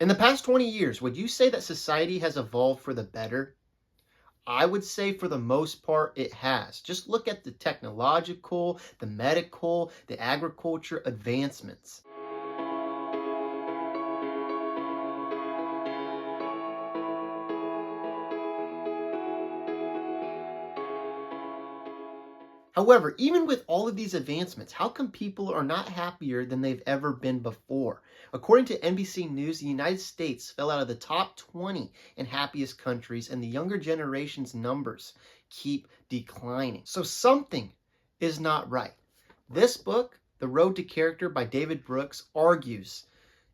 In the past 20 years, would you say that society has evolved for the better? I would say for the most part it has. Just look at the technological, the medical, the agriculture advancements. However, even with all of these advancements, how come people are not happier than they've ever been before? According to NBC News, the United States fell out of the top 20 in happiest countries, and the younger generation's numbers keep declining. So something is not right. This book, The Road to Character by David Brooks, argues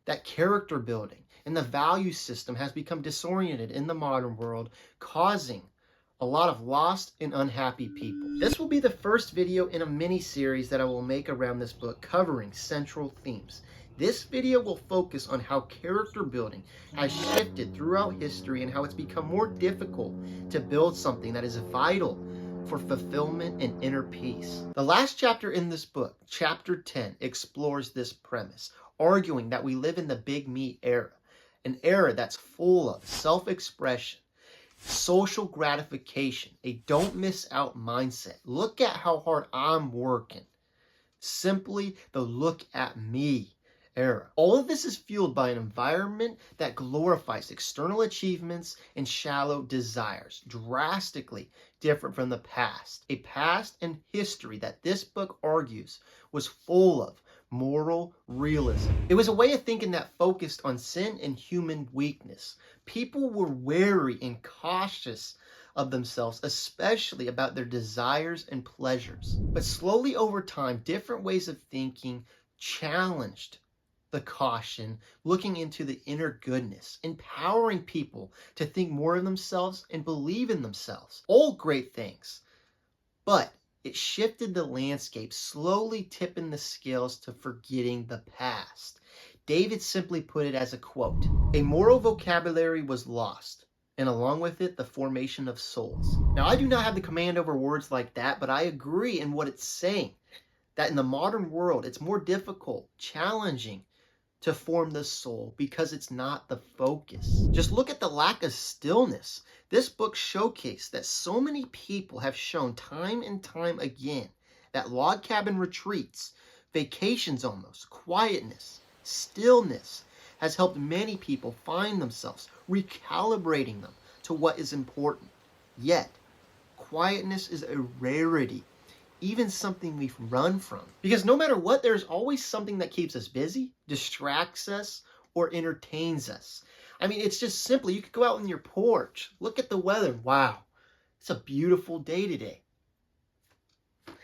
that character building and the value system has become disoriented in the modern world, causing a lot of lost and unhappy people. This will be the first video in a mini-series that I will make around this book covering central themes. This video will focus on how character building has shifted throughout history and how it's become more difficult to build something that is vital for fulfillment and inner peace. The last chapter in this book, chapter 10, explores this premise, arguing that we live in the big me era, an era that's full of self-expression, social gratification, a don't miss out mindset. Look at how hard I'm working. Simply the look at me era. All of this is fueled by an environment that glorifies external achievements and shallow desires, drastically different from the past. A past and history that this book argues was full of moral realism. It was a way of thinking that focused on sin and human weakness. People were wary and cautious of themselves, especially about their desires and pleasures. But slowly over time, different ways of thinking challenged the caution, looking into the inner goodness, empowering people to think more of themselves and believe in themselves. All great things. But it shifted the landscape, slowly tipping the scales to forgetting the past. David simply put it as a quote, "A moral vocabulary was lost, and along with it, the formation of souls." Now, I do not have the command over words like that, but I agree in what it's saying, that in the modern world, it's more difficult, challenging to form the soul because it's not the focus. Just look at the lack of stillness. This book showcased that so many people have shown time and time again that log cabin retreats, vacations almost, quietness, stillness has helped many people find themselves, recalibrating them to what is important. Yet, quietness is a rarity, even something we've run from. Because no matter what, there's always something that keeps us busy, distracts us, or entertains us. I mean, it's just simple. You could go out on your porch, look at the weather. Wow, it's a beautiful day today.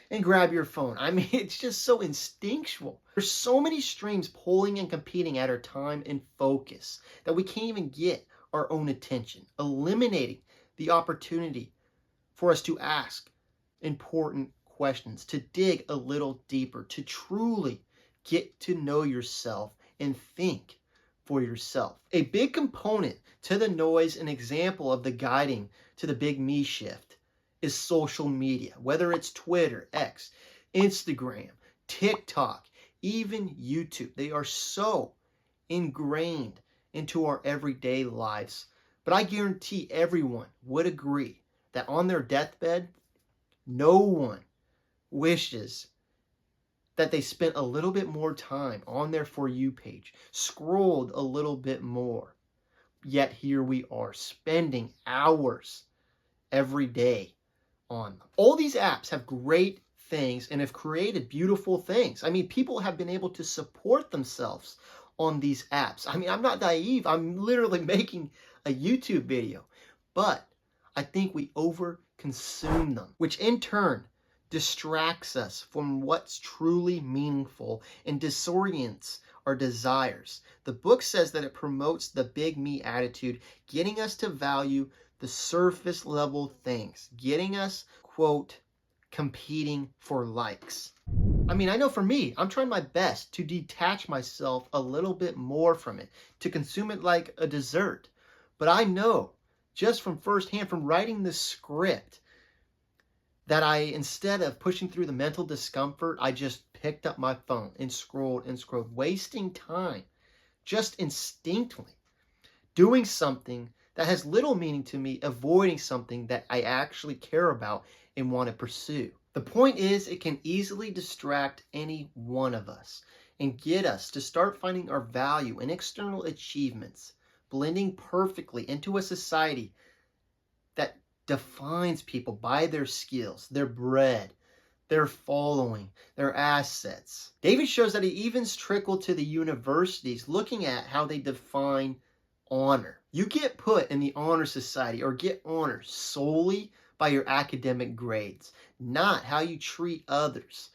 And grab your phone. I mean, it's just so instinctual. There's so many streams pulling and competing at our time and focus that we can't even get our own attention, eliminating the opportunity for us to ask important questions, to dig a little deeper, to truly get to know yourself and think for yourself. A big component to the noise, an example of the guiding to the big me shift, is social media, whether it's Twitter, X, Instagram, TikTok, even YouTube. They are so ingrained into our everyday lives. But I guarantee everyone would agree that on their deathbed, no one wishes that they spent a little bit more time on their For You page, scrolled a little bit more. Yet here we are, spending hours every day on them. All these apps have great things and have created beautiful things. I mean, people have been able to support themselves on these apps. I mean, I'm not naive. I'm literally making a YouTube video. But I think we over-consume them, which in turn distracts us from what's truly meaningful and disorients our desires. The book says that it promotes the big me attitude, getting us to value the surface level things, getting us, quote, competing for likes. I mean, I know for me, I'm trying my best to detach myself a little bit more from it, to consume it like a dessert. But I know, just from firsthand, from writing this script, that I, instead of pushing through the mental discomfort, I just picked up my phone and scrolled, wasting time just instinctively doing something that has little meaning to me, avoiding something that I actually care about and want to pursue. The point is, it can easily distract any one of us and get us to start finding our value in external achievements, blending perfectly into a society that defines people by their skills, their bread, their following, their assets. David shows that it even trickled to the universities, looking at how they define honor. You get put in the honor society or get honor solely by your academic grades, not how you treat others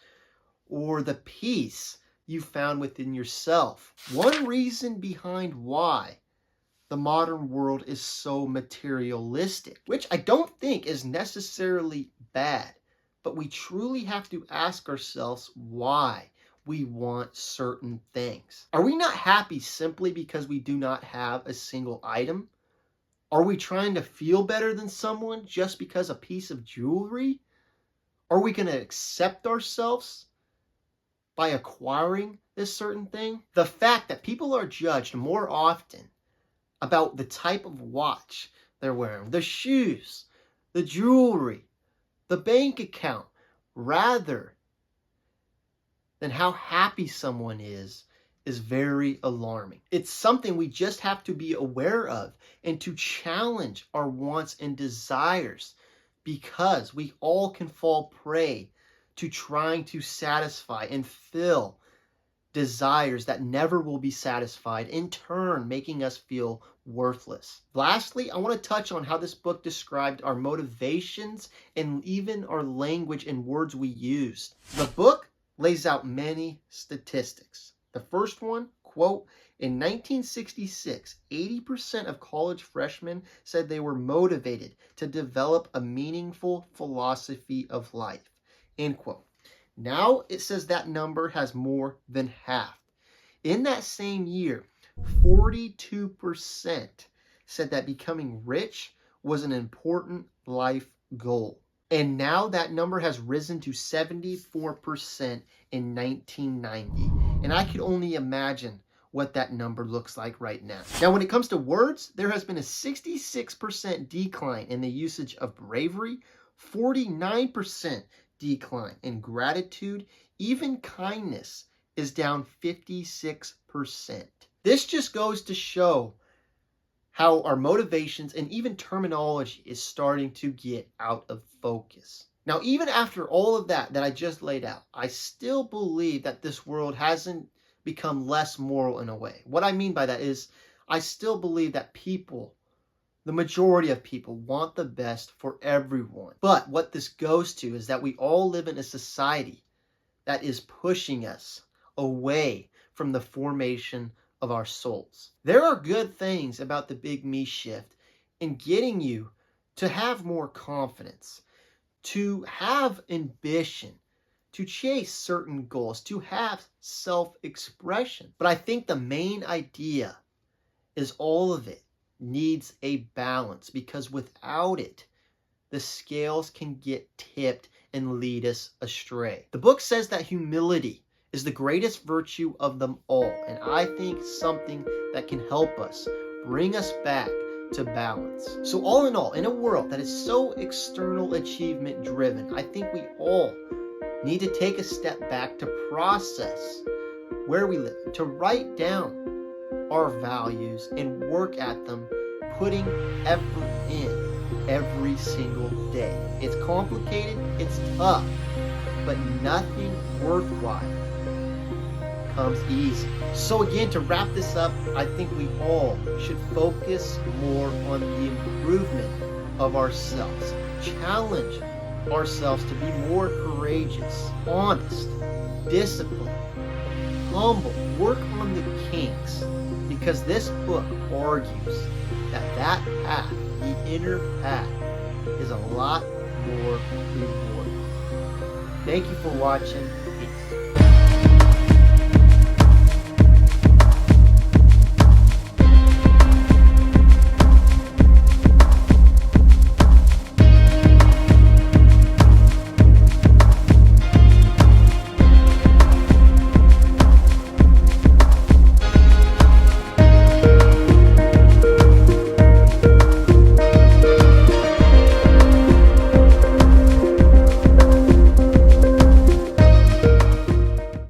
or the peace you found within yourself. One reason behind why the modern world is so materialistic, which I don't think is necessarily bad, but we truly have to ask ourselves why we want certain things. Are we not happy simply because we do not have a single item? Are we trying to feel better than someone just because a piece of jewelry? Are we going to accept ourselves by acquiring this certain thing? The fact that people are judged more often about the type of watch they're wearing, the shoes, the jewelry, the bank account, rather than how happy someone is very alarming. It's something we just have to be aware of and to challenge our wants and desires, because we all can fall prey to trying to satisfy and fill desires that never will be satisfied, in turn making us feel worthless. Lastly, I want to touch on how this book described our motivations and even our language and words we used. The book lays out many statistics. The first one, quote, in 1966, 80% of college freshmen said they were motivated to develop a meaningful philosophy of life, end quote. Now it says that number has more than halved. In that same year, 42% said that becoming rich was an important life goal. And now that number has risen to 74% in 1990. And I could only imagine what that number looks like right now. Now, when it comes to words, there has been a 66% decline in the usage of bravery, 49% decline in gratitude, even kindness is down 56%. This just goes to show how our motivations and even terminology is starting to get out of focus. Now, even after all of that I just laid out, I still believe that this world hasn't become less moral in a way. What I mean by that is I still believe that people, the majority of people, want the best for everyone. But what this goes to is that we all live in a society that is pushing us away from the formation of our souls. There are good things about the Big Me shift in getting you to have more confidence, to have ambition, to chase certain goals, to have self-expression. But I think the main idea is all of it needs a balance, because without it, the scales can get tipped and lead us astray. The book says that humility is the greatest virtue of them all, and I think something that can help us bring us back to balance. So all in all, in a world that is so external achievement driven, I think we all need to take a step back to process where we live, to write down our values and work at them, putting effort in every single day. It's complicated, it's tough, but nothing worthwhile comes easy. So again, to wrap this up, I think we all should focus more on the improvement of ourselves, challenge ourselves to be more courageous, honest, disciplined, humble, work on the kinks, because this book argues that path, the inner path, is a lot more rewarding. Thank you for watching.